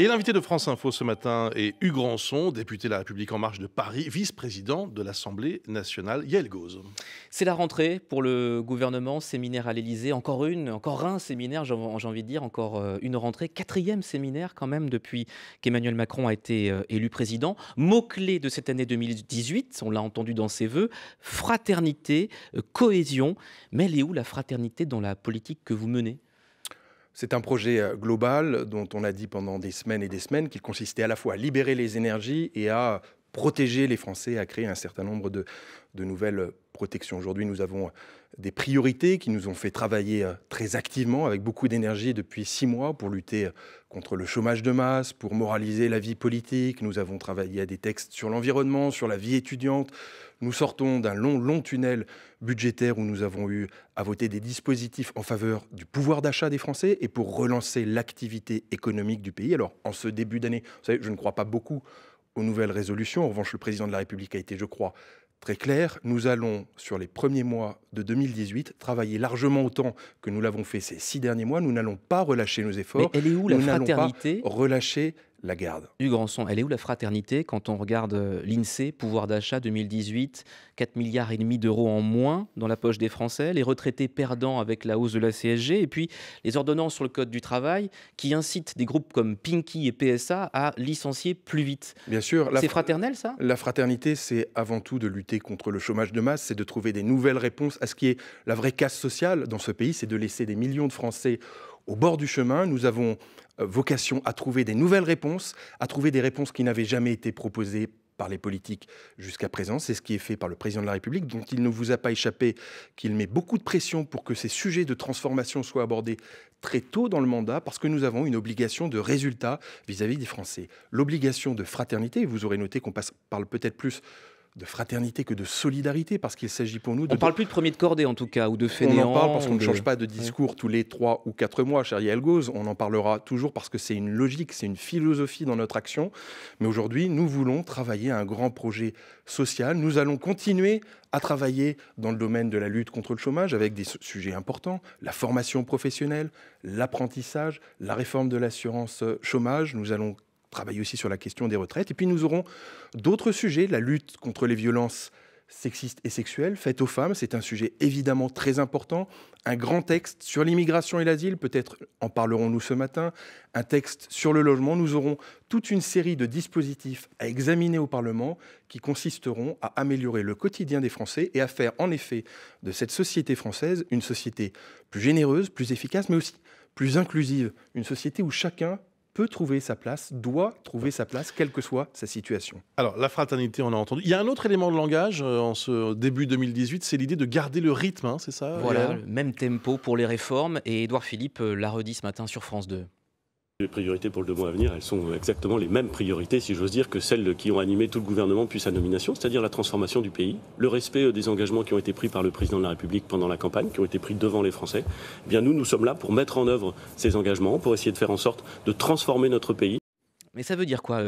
Et l'invité de France Info ce matin est Hugues Rançon, député de La République En Marche de Paris, vice-président de l'Assemblée nationale. Yael Gauze. C'est la rentrée pour le gouvernement, séminaire à l'Élysée, encore un séminaire, j'ai envie de dire, encore une rentrée, quatrième séminaire quand même depuis qu'Emmanuel Macron a été élu président. Mot-clé de cette année 2018, on l'a entendu dans ses vœux, fraternité, cohésion. Mais elle est où la fraternité dans la politique que vous menez ? C'est un projet global dont on a dit pendant des semaines et des semaines qu'il consistait à la fois à libérer les énergies et à protéger les Français, à créer un certain nombre de nouvelles protections. Aujourd'hui, nous avons des priorités qui nous ont fait travailler très activement, avec beaucoup d'énergie depuis 6 mois pour lutter contre le chômage de masse, pour moraliser la vie politique. Nous avons travaillé à des textes sur l'environnement, sur la vie étudiante. Nous sortons d'un long tunnel budgétaire où nous avons eu à voter des dispositifs en faveur du pouvoir d'achat des Français et pour relancer l'activité économique du pays. Alors, en ce début d'année, vous savez, je ne crois pas beaucoup aux nouvelles résolutions. En revanche, le président de la République a été, je crois, très clair. Nous allons, sur les premiers mois de 2018, travailler largement autant que nous l'avons fait ces 6 derniers mois. Nous n'allons pas relâcher nos efforts. Mais elle est où la fraternité ? Nous n'allons pas relâcher la garde. Hugues Rançon, elle est où la fraternité quand on regarde l'INSEE, pouvoir d'achat 2018, 4,5 milliards d'euros en moins dans la poche des Français, les retraités perdants avec la hausse de la CSG, et puis les ordonnances sur le Code du travail qui incitent des groupes comme Pinky et PSA à licencier plus vite. Bien sûr. C'est fraternel, ça ? La fraternité, c'est avant tout de lutter contre le chômage de masse, c'est de trouver des nouvelles réponses à ce qui est la vraie casse sociale dans ce pays, c'est de laisser des millions de Français au bord du chemin. Nous avons vocation à trouver des nouvelles réponses, à trouver des réponses qui n'avaient jamais été proposées par les politiques jusqu'à présent. C'est ce qui est fait par le président de la République, dont il ne vous a pas échappé qu'il met beaucoup de pression pour que ces sujets de transformation soient abordés très tôt dans le mandat, parce que nous avons une obligation de résultat vis-à-vis des Français. L'obligation de fraternité, vous aurez noté qu'on parle peut-être plus de fraternité que de solidarité, parce qu'il s'agit pour nous de... On ne parle plus de premier de cordée, en tout cas, ou de fainéant. On en parle parce qu'on ne change pas de discours tous les 3 ou 4 mois, cher Yael Gauze. On en parlera toujours parce que c'est une logique, c'est une philosophie dans notre action. Mais aujourd'hui, nous voulons travailler à un grand projet social. Nous allons continuer à travailler dans le domaine de la lutte contre le chômage avec des sujets importants, la formation professionnelle, l'apprentissage, la réforme de l'assurance chômage. Nous allons travailler aussi sur la question des retraites. Et puis nous aurons d'autres sujets, la lutte contre les violences sexistes et sexuelles faites aux femmes. C'est un sujet évidemment très important. Un grand texte sur l'immigration et l'asile, peut-être en parlerons-nous ce matin. Un texte sur le logement. Nous aurons toute une série de dispositifs à examiner au Parlement qui consisteront à améliorer le quotidien des Français et à faire en effet de cette société française une société plus généreuse, plus efficace, mais aussi plus inclusive. Une société où chacun peut trouver sa place, doit trouver sa place, quelle que soit sa situation. Alors, la fraternité, on a entendu. Il y a un autre élément de langage en ce début 2018, c'est l'idée de garder le rythme, hein, c'est ça ? Voilà, le même tempo pour les réformes. Et Édouard Philippe l'a redit ce matin sur France 2. Les priorités pour le 2 mois à venir, elles sont exactement les mêmes priorités, si j'ose dire, que celles qui ont animé tout le gouvernement depuis sa nomination, c'est-à-dire la transformation du pays, le respect des engagements qui ont été pris par le président de la République pendant la campagne, qui ont été pris devant les Français. Eh bien, nous sommes là pour mettre en œuvre ces engagements, pour essayer de faire en sorte de transformer notre pays. Mais ça veut dire quoi ?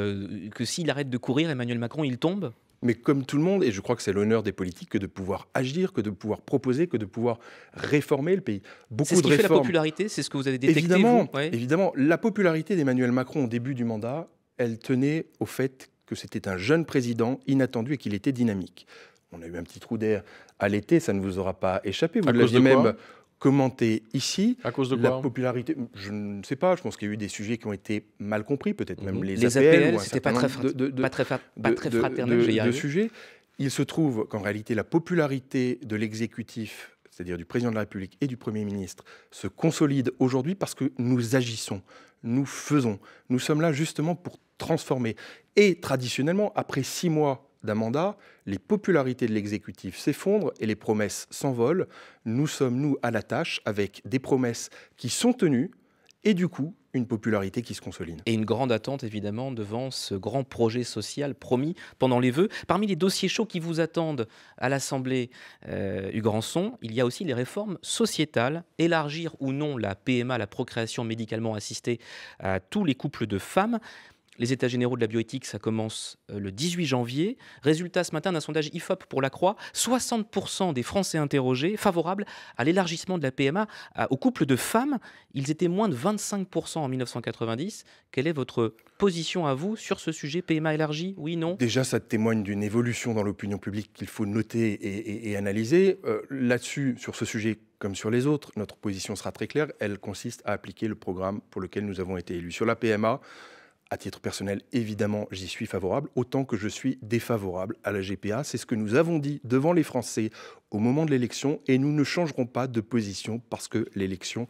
Que s'il arrête de courir, Emmanuel Macron, il tombe ? Mais comme tout le monde, et je crois que c'est l'honneur des politiques, que de pouvoir agir, que de pouvoir proposer, que de pouvoir réformer le pays. C'est ce qui fait la popularité, c'est ce que vous avez détecté, évidemment, vous ? Ouais. Évidemment, la popularité d'Emmanuel Macron au début du mandat, elle tenait au fait que c'était un jeune président inattendu et qu'il était dynamique. On a eu un petit trou d'air à l'été, ça ne vous aura pas échappé. Vous l'aviez même commenté ici. À cause de quoi ? La popularité, je ne sais pas, je pense qu'il y a eu des sujets qui ont été mal compris, peut-être même les APL, ou un c'était certain pas très fraternel, j'ai y arrivé. de sujets. Il se trouve qu'en réalité, la popularité de l'exécutif, c'est-à-dire du président de la République et du Premier ministre, se consolide aujourd'hui parce que nous agissons, nous faisons. Nous sommes là justement pour transformer. Et traditionnellement, après 6 mois d'un mandat, les popularités de l'exécutif s'effondrent et les promesses s'envolent. Nous sommes, nous, à la tâche avec des promesses qui sont tenues et du coup, une popularité qui se consolide. Et une grande attente, évidemment, devant ce grand projet social promis pendant les vœux. Parmi les dossiers chauds qui vous attendent à l'Assemblée, Hugues Rançon, il y a aussi les réformes sociétales. Élargir ou non la PMA, la procréation médicalement assistée, à tous les couples de femmes. Les états généraux de la bioéthique, ça commence le 18 janvier. Résultat ce matin d'un sondage IFOP pour la Croix, 60% des Français interrogés favorables à l'élargissement de la PMA aux couples de femmes. Ils étaient moins de 25% en 1990. Quelle est votre position à vous sur ce sujet, PMA élargie? Oui, non? Déjà, ça témoigne d'une évolution dans l'opinion publique qu'il faut noter et analyser. Là-dessus, sur ce sujet comme sur les autres, notre position sera très claire. Elle consiste à appliquer le programme pour lequel nous avons été élus. Sur la PMA, à titre personnel, évidemment, j'y suis favorable, autant que je suis défavorable à la GPA. C'est ce que nous avons dit devant les Français au moment de l'élection et nous ne changerons pas de position parce que l'élection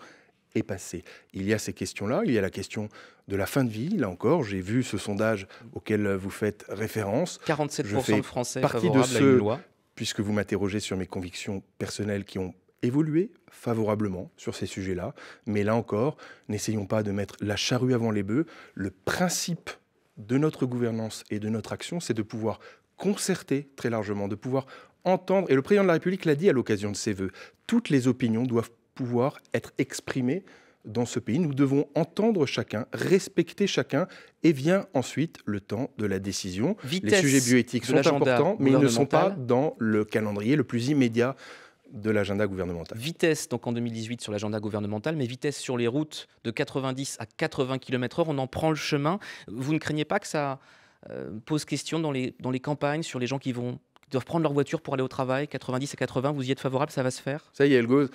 est passée. Il y a ces questions-là, il y a la question de la fin de vie. Là encore, j'ai vu ce sondage auquel vous faites référence. 47% de Français partie favorables de à une loi. Puisque vous m'interrogez sur mes convictions personnelles qui ont évolué favorablement sur ces sujets-là. Mais là encore, n'essayons pas de mettre la charrue avant les bœufs. Le principe de notre gouvernance et de notre action, c'est de pouvoir concerter très largement, de pouvoir entendre, et le président de la République l'a dit à l'occasion de ses vœux, toutes les opinions doivent pouvoir être exprimées dans ce pays. Nous devons entendre chacun, respecter chacun, et vient ensuite le temps de la décision. Les sujets bioéthiques sont importants, mais ils ne sont pas dans le calendrier le plus immédiat de l'agenda gouvernemental. Vitesse, donc en 2018 sur l'agenda gouvernemental, mais vitesse sur les routes de 90 à 80 km/h, on en prend le chemin. Vous ne craignez pas que ça pose question dans les campagnes, sur les gens qui doivent prendre leur voiture pour aller au travail, 90 à 80, vous y êtes favorable, ça va se faire? Ça y est, Elgoz,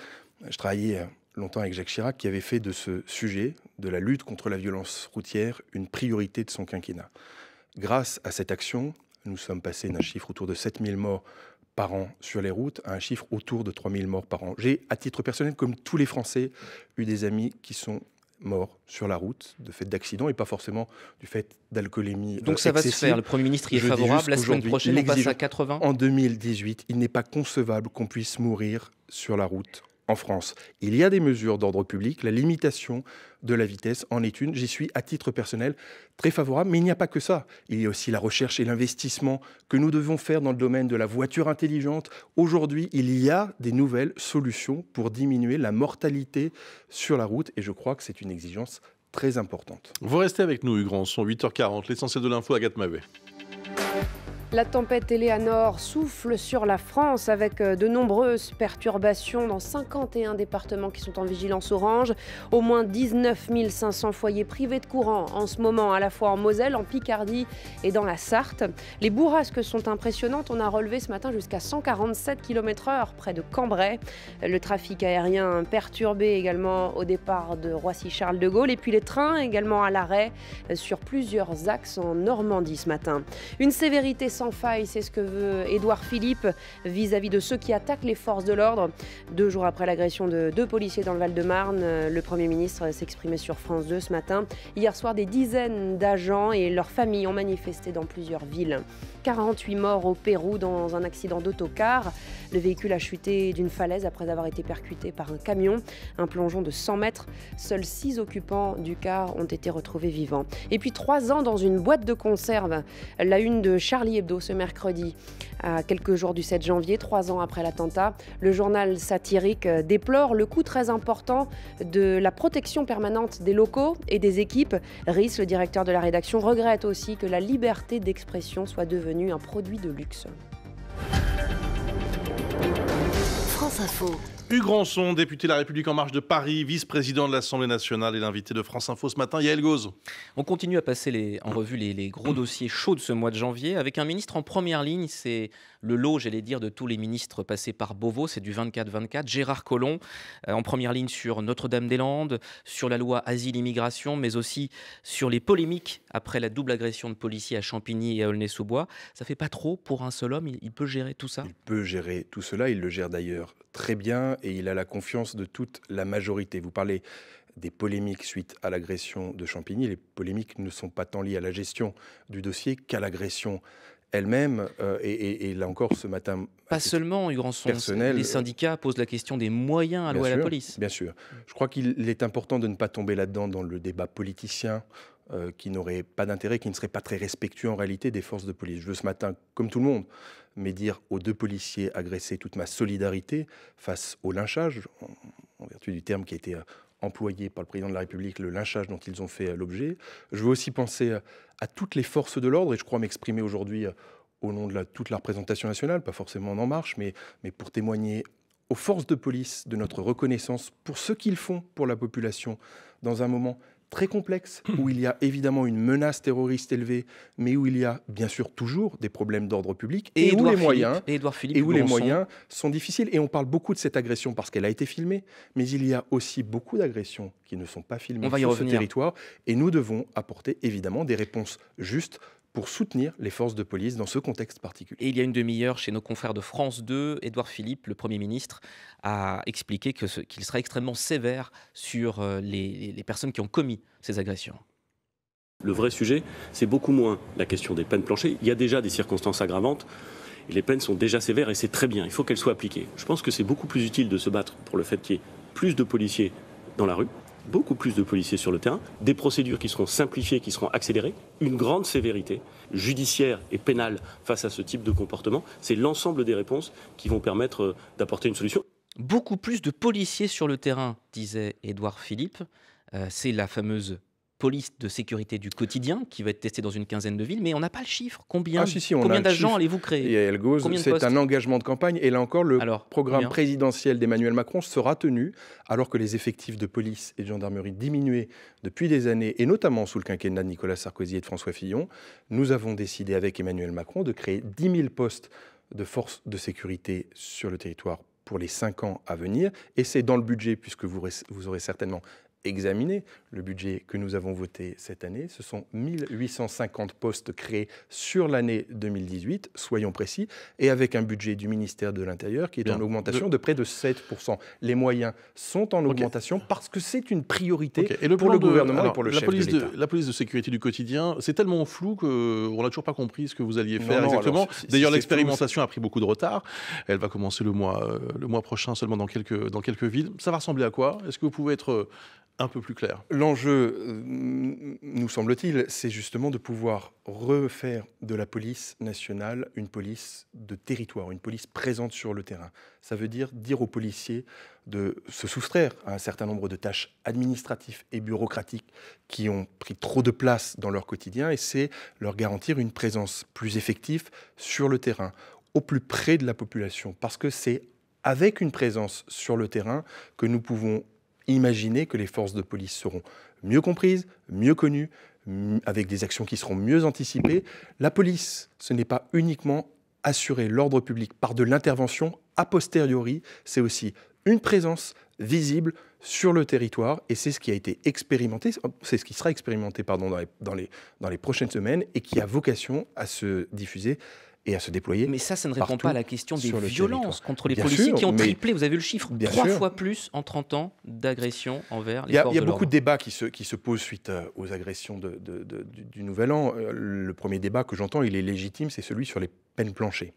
je travaillais longtemps avec Jacques Chirac, qui avait fait de ce sujet, de la lutte contre la violence routière, une priorité de son quinquennat. Grâce à cette action, nous sommes passés d'un chiffre autour de 7000 morts par an sur les routes à un chiffre autour de 3000 morts par an. J'ai, à titre personnel, comme tous les Français, eu des amis qui sont morts sur la route de fait d'accident et pas forcément du fait d'alcoolémie. Donc ça va se faire, le Premier ministre y est favorable, la semaine prochaine on passe à 80. En 2018, il n'est pas concevable qu'on puisse mourir sur la route en France. Il y a des mesures d'ordre public, la limitation de la vitesse en est une. J'y suis, à titre personnel, très favorable, mais il n'y a pas que ça. Il y a aussi la recherche et l'investissement que nous devons faire dans le domaine de la voiture intelligente. Aujourd'hui, il y a des nouvelles solutions pour diminuer la mortalité sur la route et je crois que c'est une exigence très importante. Vous restez avec nous, Hugues Rançon, 8h40, l'essentiel de l'info, Agathe Mavet. La tempête Eleanor souffle sur la France avec de nombreuses perturbations dans 51 départements qui sont en vigilance orange. Au moins 19 500 foyers privés de courant en ce moment, à la fois en Moselle, en Picardie et dans la Sarthe. Les bourrasques sont impressionnantes. On a relevé ce matin jusqu'à 147 km/h près de Cambrai. Le trafic aérien perturbé également au départ de Roissy-Charles de Gaulle. Et puis les trains également à l'arrêt sur plusieurs axes en Normandie ce matin. Une sévérité sans faille, c'est ce que veut Édouard Philippe vis-à-vis de ceux qui attaquent les forces de l'ordre. 2 jours après l'agression de 2 policiers dans le Val-de-Marne, le Premier ministre s'exprimait sur France 2 ce matin. Hier soir, des dizaines d'agents et leurs familles ont manifesté dans plusieurs villes. 48 morts au Pérou dans un accident d'autocar. Le véhicule a chuté d'une falaise après avoir été percuté par un camion. Un plongeon de 100 mètres. Seuls 6 occupants du car ont été retrouvés vivants. Et puis 3 ans dans une boîte de conserve. La une de Charlie Hebdo ce mercredi, à quelques jours du 7 janvier, 3 ans après l'attentat. Le journal satirique déplore le coût très important de la protection permanente des locaux et des équipes. Rhys, le directeur de la rédaction, regrette aussi que la liberté d'expression soit devenue un produit de luxe. France Info. Hugues Rançon, député de La République En Marche de Paris, vice-président de l'Assemblée nationale et l'invité de France Info ce matin, Yael Gauz. On continue à passer en revue les gros dossiers chauds de ce mois de janvier avec un ministre en première ligne. C'est le lot, j'allais dire, de tous les ministres passés par Beauvau. C'est du 24-24. Gérard Collomb, en première ligne sur Notre-Dame-des-Landes, sur la loi Asile-Immigration, mais aussi sur les polémiques après la double agression de policiers à Champigny et à Aulnay-sous-Bois. Ça fait pas trop pour un seul homme? Il peut gérer tout ça? Il peut gérer tout cela. Il le gère d'ailleurs très bien et il a la confiance de toute la majorité. Vous parlez des polémiques suite à l'agression de Champigny. Les polémiques ne sont pas tant liées à la gestion du dossier qu'à l'agression elle-même. Et là encore, ce matin... Pas seulement, Hugues Rançon. Les syndicats posent la question des moyens alloués à la police. Bien sûr. Je crois qu'il est important de ne pas tomber là-dedans dans le débat politicien qui n'aurait pas d'intérêt, qui ne serait pas très respectueux en réalité des forces de police. Je veux ce matin, comme tout le monde, mais dire aux 2 policiers agressés toute ma solidarité face au lynchage, en vertu du terme qui a été employés par le président de la République, le lynchage dont ils ont fait l'objet. Je veux aussi penser à toutes les forces de l'ordre, et je crois m'exprimer aujourd'hui au nom de toute la représentation nationale, pas forcément en marche, mais pour témoigner aux forces de police de notre reconnaissance pour ce qu'ils font pour la population dans un moment très complexe, où il y a évidemment une menace terroriste élevée, mais où il y a bien sûr toujours des problèmes d'ordre public, et où les moyens sont difficiles. Et on parle beaucoup de cette agression parce qu'elle a été filmée, mais il y a aussi beaucoup d'agressions qui ne sont pas filmées sur ce territoire, et nous devons apporter évidemment des réponses justes pour soutenir les forces de police dans ce contexte particulier. Et il y a une demi-heure, chez nos confrères de France 2, Édouard Philippe, le Premier ministre, a expliqué qu'il sera extrêmement sévère sur les personnes qui ont commis ces agressions. Le vrai sujet, c'est beaucoup moins la question des peines planchées. Il y a déjà des circonstances aggravantes. Et les peines sont déjà sévères et c'est très bien. Il faut qu'elles soient appliquées. Je pense que c'est beaucoup plus utile de se battre pour le fait qu'il y ait plus de policiers dans la rue, beaucoup plus de policiers sur le terrain, des procédures qui seront simplifiées, qui seront accélérées, une grande sévérité judiciaire et pénale face à ce type de comportement. C'est l'ensemble des réponses qui vont permettre d'apporter une solution. Beaucoup plus de policiers sur le terrain, disait Édouard Philippe. C'est la fameuse police de sécurité du quotidien qui va être testée dans une quinzaine de villes, mais on n'a pas le chiffre. Combien d'agents allez-vous créer? C'est un engagement de campagne, et là encore, le programme présidentiel d'Emmanuel Macron sera tenu, alors que les effectifs de police et de gendarmerie diminuaient depuis des années, et notamment sous le quinquennat de Nicolas Sarkozy et de François Fillon. Nous avons décidé avec Emmanuel Macron de créer 10 000 postes de forces de sécurité sur le territoire pour les 5 ans à venir, et c'est dans le budget, puisque vous aurez certainement examiner le budget que nous avons voté cette année. Ce sont 1850 postes créés sur l'année 2018, soyons précis, et avec un budget du ministère de l'Intérieur qui est en augmentation de près de 7%. Les moyens sont en augmentation parce que c'est une priorité pour le gouvernement et pour le chef de l'État. La police de sécurité du quotidien, c'est tellement flou qu'on n'a toujours pas compris ce que vous alliez faire exactement. D'ailleurs, l'expérimentation a pris beaucoup de retard. Elle va commencer le mois prochain seulement dans quelques villes. Ça va ressembler à quoi? Est-ce que vous pouvez être un peu plus clair? L'enjeu, nous semble-t-il, c'est justement de pouvoir refaire de la police nationale une police de territoire, une police présente sur le terrain. Ça veut dire aux policiers de se soustraire à un certain nombre de tâches administratives et bureaucratiques qui ont pris trop de place dans leur quotidien, et c'est leur garantir une présence plus effective sur le terrain, au plus près de la population, parce que c'est avec une présence sur le terrain que nous pouvons imaginer que les forces de police seront mieux comprises, mieux connues, avec des actions qui seront mieux anticipées. La police, ce n'est pas uniquement assurer l'ordre public par de l'intervention a posteriori, c'est aussi une présence visible sur le territoire, et c'est ce qui a été expérimenté, c'est ce qui sera expérimenté dans les prochaines semaines, et qui a vocation à se diffuser et à se déployer. Mais ça ne répond pas à la question des violences contre les policiers qui ont triplé. Vous avez vu le chiffre, 3 fois plus en 30 ans d'agressions envers les forces de l'ordre. Il y a beaucoup de débats qui se posent suite aux agressions du Nouvel An. Le premier débat que j'entends, il est légitime, c'est celui sur les peines planchées,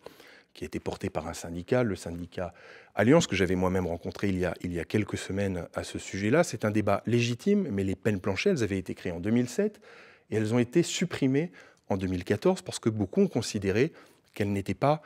qui a été porté par un syndicat, le syndicat Alliance, que j'avais moi-même rencontré il y a quelques semaines à ce sujet-là. C'est un débat légitime, mais les peines planchées, elles avaient été créées en 2007 et elles ont été supprimées en 2014 parce que beaucoup ont considéré qu'elles n'étaient pas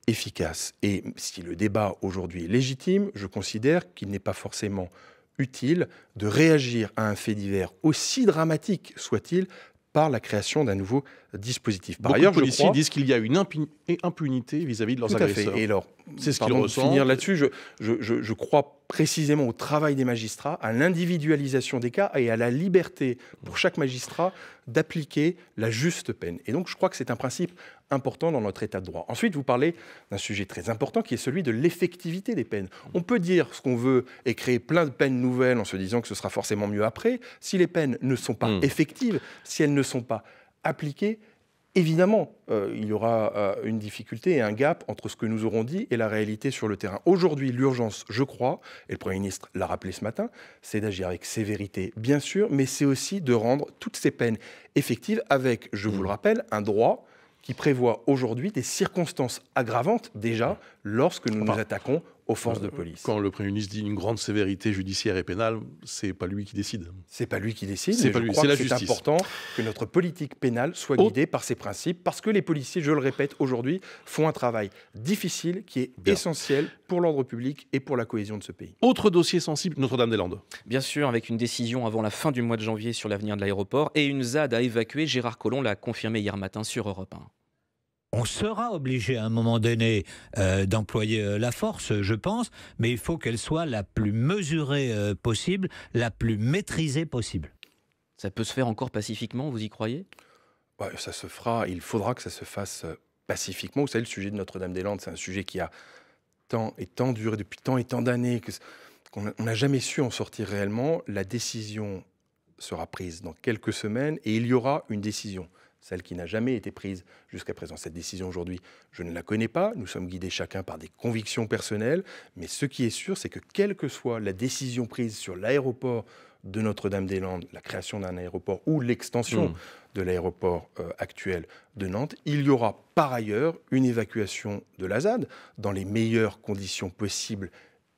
efficaces. Et si le débat aujourd'hui est légitime, je considère qu'il n'est pas forcément utile de réagir à un fait divers, aussi dramatique soit-il, par la création d'un nouveau dispositif. Par ailleurs, les policiers disent qu'il y a une impunité vis-à-vis de leurs agresseurs. Et alors, c'est ce qu'ils ressentent. Finir là-dessus, je crois précisément au travail des magistrats, à l'individualisation des cas et à la liberté pour chaque magistrat d'appliquer la juste peine. Et donc, je crois que c'est un principe important dans notre état de droit. Ensuite, vous parlez d'un sujet très important qui est celui de l'effectivité des peines. On peut dire ce qu'on veut et créer plein de peines nouvelles en se disant que ce sera forcément mieux après. Si les peines ne sont pas effectives, si elles ne sont pas appliquées, évidemment, il y aura une difficulté et un gap entre ce que nous aurons dit et la réalité sur le terrain. Aujourd'hui, l'urgence, je crois, et le Premier ministre l'a rappelé ce matin, c'est d'agir avec sévérité, bien sûr, mais c'est aussi de rendre toutes ces peines effectives avec, je vous le rappelle, un droit qui prévoit aujourd'hui des circonstances aggravantes déjà lorsque nous nous attaquons aux forces de police. Quand le Premier ministre dit une grande sévérité judiciaire et pénale, c'est pas lui qui décide. C'est pas lui qui décide. C'est pas lui, c'est la justice. C'est important que notre politique pénale soit guidée par ces principes, parce que les policiers, je le répète, aujourd'hui, font un travail difficile qui est essentiel pour l'ordre public et pour la cohésion de ce pays. Autre dossier sensible, Notre-Dame-des-Landes. Bien sûr, avec une décision avant la fin du mois de janvier sur l'avenir de l'aéroport et une ZAD à évacuer, Gérard Collomb l'a confirmé hier matin sur Europe 1. On sera obligé à un moment donné d'employer la force, je pense, mais il faut qu'elle soit la plus mesurée possible, la plus maîtrisée possible. Ça peut se faire encore pacifiquement, vous y croyez ? Ça se fera, il faudra que ça se fasse pacifiquement. Vous savez, le sujet de Notre-Dame-des-Landes, c'est un sujet qui a tant et tant duré depuis tant et tant d'années qu'on n'a jamais su en sortir réellement. La décision sera prise dans quelques semaines et il y aura une décision. Celle qui n'a jamais été prise jusqu'à présent. Cette décision aujourd'hui, je ne la connais pas. Nous sommes guidés chacun par des convictions personnelles. Mais ce qui est sûr, c'est que quelle que soit la décision prise sur l'aéroport de Notre-Dame-des-Landes, la création d'un aéroport ou l'extension de l'aéroport actuel de Nantes, il y aura par ailleurs une évacuation de la ZAD dans les meilleures conditions possibles,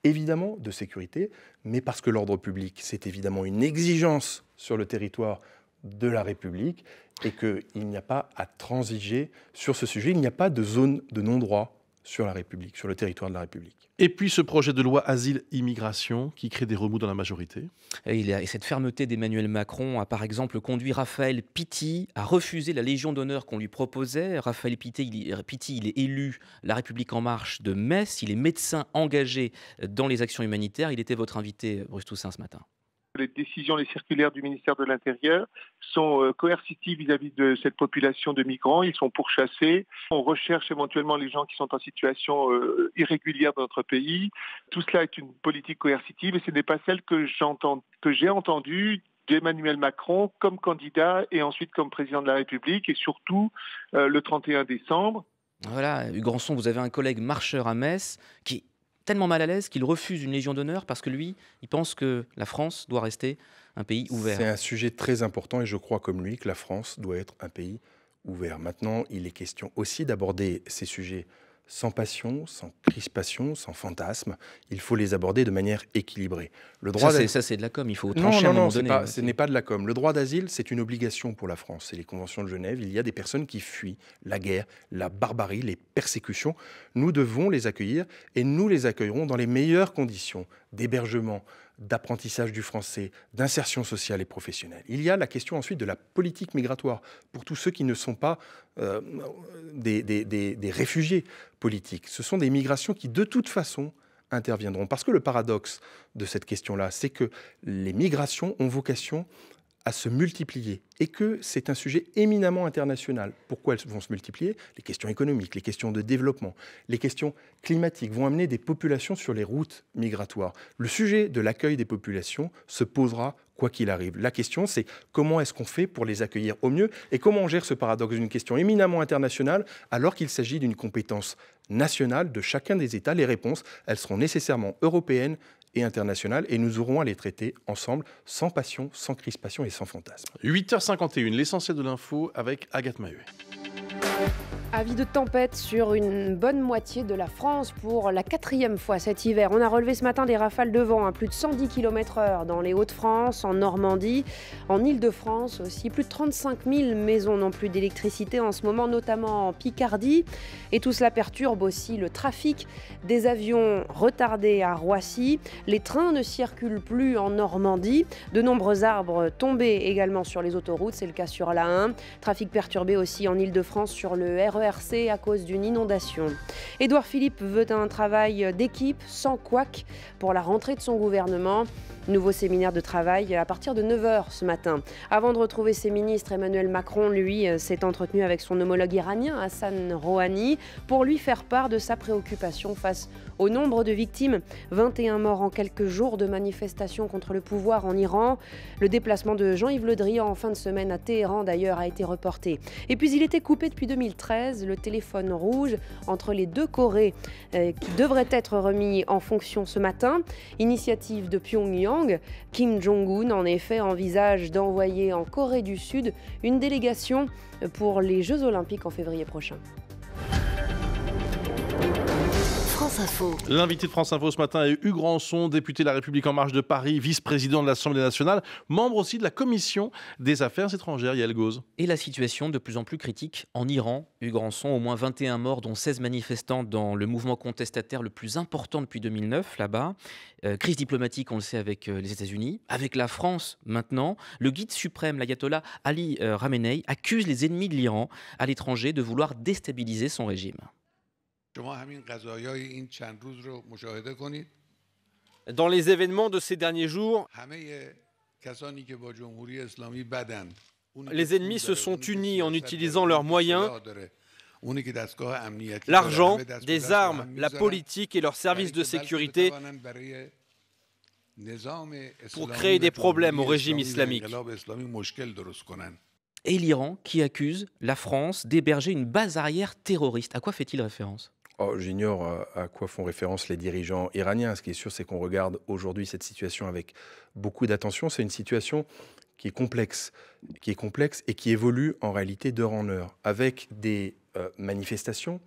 évidemment, de sécurité, mais parce que l'ordre public, c'est évidemment une exigence sur le territoire de la République et qu'il n'y a pas à transiger sur ce sujet. Il n'y a pas de zone de non-droit sur la République, sur le territoire de la République. Et puis ce projet de loi asile-immigration qui crée des remous dans la majorité. Et cette fermeté d'Emmanuel Macron a par exemple conduit Raphaël Pitti à refuser la Légion d'honneur qu'on lui proposait. Raphaël Pitti, il est élu La République En Marche de Metz. Il est médecin engagé dans les actions humanitaires. Il était votre invité, Bruce Toussaint, ce matin. Les décisions, les circulaires du ministère de l'Intérieur sont coercitives vis-à-vis de cette population de migrants. Ils sont pourchassés. On recherche éventuellement les gens qui sont en situation irrégulière dans notre pays. Tout cela est une politique coercitive et ce n'est pas celle que j'ai entendue d'Emmanuel Macron comme candidat et ensuite comme président de la République et surtout le 31 décembre. Voilà, Hugues Rançon, vous avez un collègue marcheur à Metz qui tellement mal à l'aise qu'il refuse une Légion d'honneur parce que lui, il pense que la France doit rester un pays ouvert. C'est un sujet très important et je crois comme lui que la France doit être un pays ouvert. Maintenant, il est question aussi d'aborder ces sujets sans passion, sans crispation, sans fantasme. Il faut les aborder de manière équilibrée. Le droit ça, c'est de la com, il faut trancher à un moment donné. Ce n'est pas de la com. Le droit d'asile, c'est une obligation pour la France. C'est les conventions de Genève. Il y a des personnes qui fuient la guerre, la barbarie, les persécutions. Nous devons les accueillir et nous les accueillerons dans les meilleures conditions d'hébergement, d'apprentissage du français, d'insertion sociale et professionnelle. Il y a la question ensuite de la politique migratoire pour tous ceux qui ne sont pas des réfugiés politiques. Ce sont des migrations qui, de toute façon, interviendront. Parce que le paradoxe de cette question-là, c'est que les migrations ont vocation à se multiplier et que c'est un sujet éminemment international. Pourquoi elles vont se multiplier ? Les questions économiques, les questions de développement, les questions climatiques vont amener des populations sur les routes migratoires. Le sujet de l'accueil des populations se posera quoi qu'il arrive. La question, c'est comment est-ce qu'on fait pour les accueillir au mieux et comment on gère ce paradoxe d'une question éminemment internationale alors qu'il s'agit d'une compétence nationale de chacun des États. Les réponses, elles seront nécessairement européennes et internationales et nous aurons à les traiter ensemble sans passion, sans crispation et sans fantasme. 8h51, l'essentiel de l'info avec Agathe Maheu. Avis de tempête sur une bonne moitié de la France pour la 4e fois cet hiver. On a relevé ce matin des rafales de vent à plus de 110 km/h dans les Hauts-de-France, en Normandie, en Île-de-France aussi. Plus de 35 000 maisons n'ont plus d'électricité en ce moment, notamment en Picardie. Et tout cela perturbe aussi le trafic. Des avions retardés à Roissy. Les trains ne circulent plus en Normandie. De nombreux arbres tombés également sur les autoroutes. C'est le cas sur l'A1. Trafic perturbé aussi en Île-de-France sur le RERC à cause d'une inondation. Édouard Philippe veut un travail d'équipe sans couac pour la rentrée de son gouvernement. Nouveau séminaire de travail à partir de 9h ce matin. Avant de retrouver ses ministres, Emmanuel Macron, lui, s'est entretenu avec son homologue iranien, Hassan Rouhani, pour lui faire part de sa préoccupation face au nombre de victimes. 21 morts en quelques jours de manifestations contre le pouvoir en Iran. Le déplacement de Jean-Yves Le Drian en fin de semaine à Téhéran, d'ailleurs, a été reporté. Et puis, il était coupé depuis 2013, le téléphone rouge entre les deux Corées qui devrait être remis en fonction ce matin. Initiative de Pyongyang. Kim Jong-un, en effet, envisage d'envoyer en Corée du Sud une délégation pour les Jeux Olympiques en février prochain. France Info. L'invité de France Info ce matin est Hugues Rançon, député de La République En Marche de Paris, vice-président de l'Assemblée nationale, membre aussi de la Commission des Affaires étrangères, Yael Gauze. Et la situation de plus en plus critique en Iran. Hugues Rançon, au moins 21 morts, dont 16 manifestants dans le mouvement contestataire le plus important depuis 2009, là-bas. Crise diplomatique, on le sait, avec les États-Unis, avec la France maintenant. Le guide suprême, l'ayatollah Ali Khamenei, accuse les ennemis de l'Iran à l'étranger de vouloir déstabiliser son régime. Dans les événements de ces derniers jours, les ennemis se sont unis en utilisant leurs moyens, l'argent, des armes, la politique et leurs services de sécurité pour créer des problèmes au régime islamique. Et l'Iran qui accuse la France d'héberger une base arrière terroriste. À quoi fait-il référence ? J'ignore à quoi font référence les dirigeants iraniens. Ce qui est sûr, c'est qu'on regarde aujourd'hui cette situation avec beaucoup d'attention. C'est une situation qui est complexe et qui évolue en réalité d'heure en heure, avec des manifestations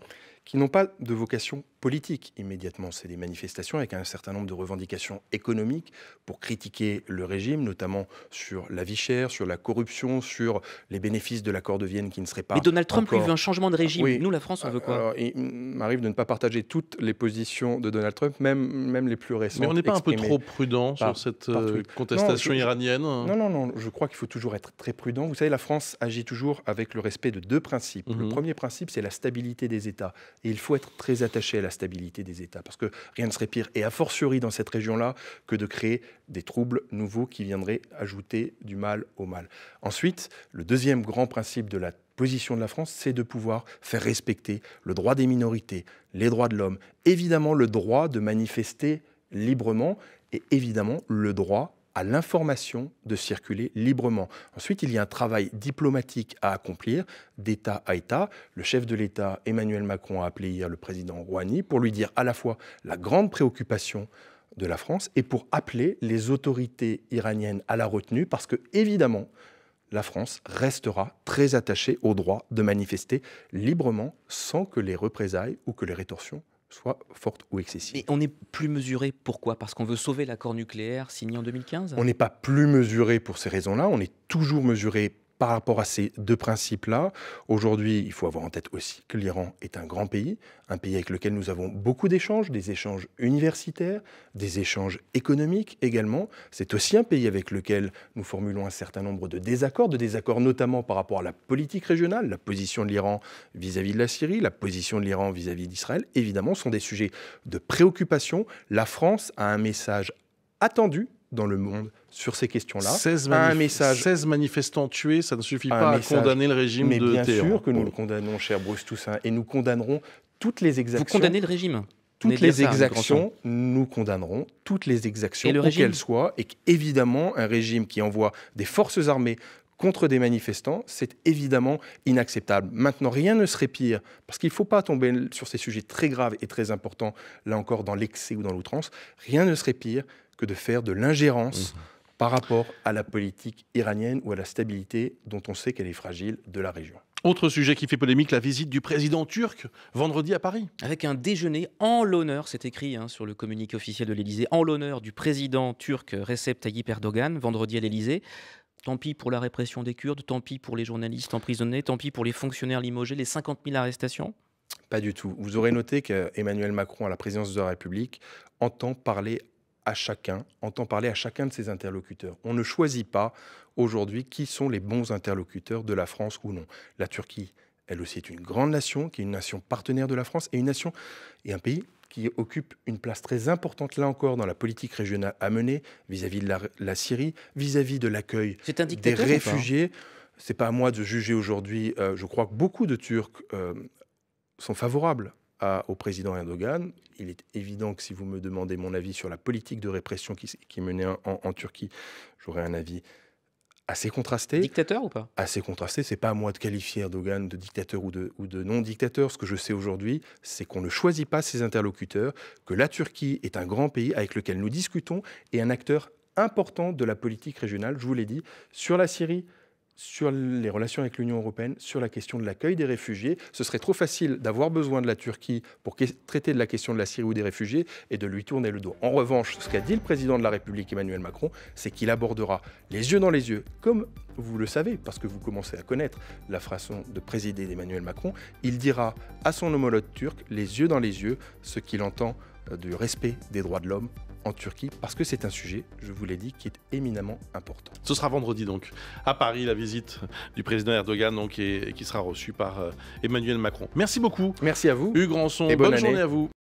qui n'ont pas de vocation politique immédiatement. C'est des manifestations avec un certain nombre de revendications économiques pour critiquer le régime, notamment sur la vie chère, sur la corruption, sur les bénéfices de l'accord de Vienne qui ne seraient pas. Mais Donald Trump, encore... lui, veut un changement de régime. Oui. Nous, la France, on veut quoi ? Alors, il m'arrive de ne pas partager toutes les positions de Donald Trump, même les plus récentes. Mais on n'est pas un peu trop prudent sur cette contestation iranienne ? Non, je crois qu'il faut toujours être très prudent. Vous savez, la France agit toujours avec le respect de deux principes. Le premier principe, c'est la stabilité des États. Et il faut être très attaché à la stabilité des États, parce que rien ne serait pire, et a fortiori dans cette région-là, que de créer des troubles nouveaux qui viendraient ajouter du mal au mal. Ensuite, le deuxième grand principe de la position de la France, c'est de pouvoir faire respecter le droit des minorités, les droits de l'homme, évidemment le droit de manifester librement, et évidemment le droit à l'information de circuler librement. Ensuite, il y a un travail diplomatique à accomplir d'État à État. Le chef de l'État, Emmanuel Macron, a appelé hier le président Rouhani pour lui dire à la fois la grande préoccupation de la France et pour appeler les autorités iraniennes à la retenue, parce que, évidemment, la France restera très attachée au droit de manifester librement sans que les représailles ou que les rétorsions soit forte ou excessive. Mais on est plus mesuré, pourquoi ? Parce qu'on veut sauver l'accord nucléaire signé en 2015 ? On n'est pas plus mesuré pour ces raisons-là, on est toujours mesuré par rapport à ces deux principes-là. Aujourd'hui, il faut avoir en tête aussi que l'Iran est un grand pays, un pays avec lequel nous avons beaucoup d'échanges, des échanges universitaires, des échanges économiques également. C'est aussi un pays avec lequel nous formulons un certain nombre de désaccords notamment par rapport à la politique régionale, la position de l'Iran vis-à-vis de la Syrie, la position de l'Iran vis-à-vis d'Israël, évidemment, sont des sujets de préoccupation. La France a un message attendu dans le monde sur ces questions-là. 16 manifestants tués, ça ne suffit pas à condamner le régime de Téhéran. Mais bien sûr que nous le condamnons, cher Bruce Toussaint, et nous condamnerons toutes les exactions. Vous condamnez le régime ? Toutes les exactions, nous condamnerons toutes les exactions, où qu'elles soient, et qu'évidemment, un régime qui envoie des forces armées contre des manifestants, c'est évidemment inacceptable. Maintenant, rien ne serait pire, parce qu'il ne faut pas tomber sur ces sujets très graves et très importants, là encore dans l'excès ou dans l'outrance, rien ne serait pire que de faire de l'ingérence par rapport à la politique iranienne ou à la stabilité dont on sait qu'elle est fragile de la région. Autre sujet qui fait polémique, la visite du président turc vendredi à Paris. Avec un déjeuner en l'honneur, c'est écrit sur le communiqué officiel de l'Élysée, en l'honneur du président turc Recep Tayyip Erdogan, vendredi à l'Élysée. Tant pis pour la répression des Kurdes, tant pis pour les journalistes emprisonnés, tant pis pour les fonctionnaires limogés, les 50 000 arrestations ? Pas du tout. Vous aurez noté qu'Emmanuel Macron, à la présidence de la République, entend parler à chacun de ses interlocuteurs. On ne choisit pas aujourd'hui qui sont les bons interlocuteurs de la France ou non. La Turquie, elle aussi, est une grande nation, qui est une nation partenaire de la France et un pays qui occupe une place très importante, là encore, dans la politique régionale à mener vis-à-vis de la Syrie, vis-à-vis de l'accueil des réfugiés. C'est pas à moi de juger aujourd'hui. Je crois que beaucoup de Turcs sont favorables au président Erdogan. Il est évident que si vous me demandez mon avis sur la politique de répression qui est menée en Turquie, j'aurai un avis assez contrasté. Dictateur ou pas ? Assez contrasté. C'est pas à moi de qualifier Erdogan de dictateur ou de non-dictateur. Ce que je sais aujourd'hui, c'est qu'on ne choisit pas ses interlocuteurs, que la Turquie est un grand pays avec lequel nous discutons et un acteur important de la politique régionale, je vous l'ai dit, sur la Syrie, sur les relations avec l'Union européenne, sur la question de l'accueil des réfugiés. Ce serait trop facile d'avoir besoin de la Turquie pour traiter de la question de la Syrie ou des réfugiés et de lui tourner le dos. En revanche, ce qu'a dit le président de la République, Emmanuel Macron, c'est qu'il abordera les yeux dans les yeux, comme vous le savez, parce que vous commencez à connaître la façon de présider d'Emmanuel Macron, il dira à son homologue turc, les yeux dans les yeux, ce qu'il entend du respect des droits de l'homme en Turquie, parce que c'est un sujet, je vous l'ai dit, qui est éminemment important. Ce sera vendredi donc, à Paris, la visite du président Erdogan donc, et qui sera reçue par Emmanuel Macron. Merci beaucoup. Merci à vous. Hugues Rançon, et bonne journée à vous.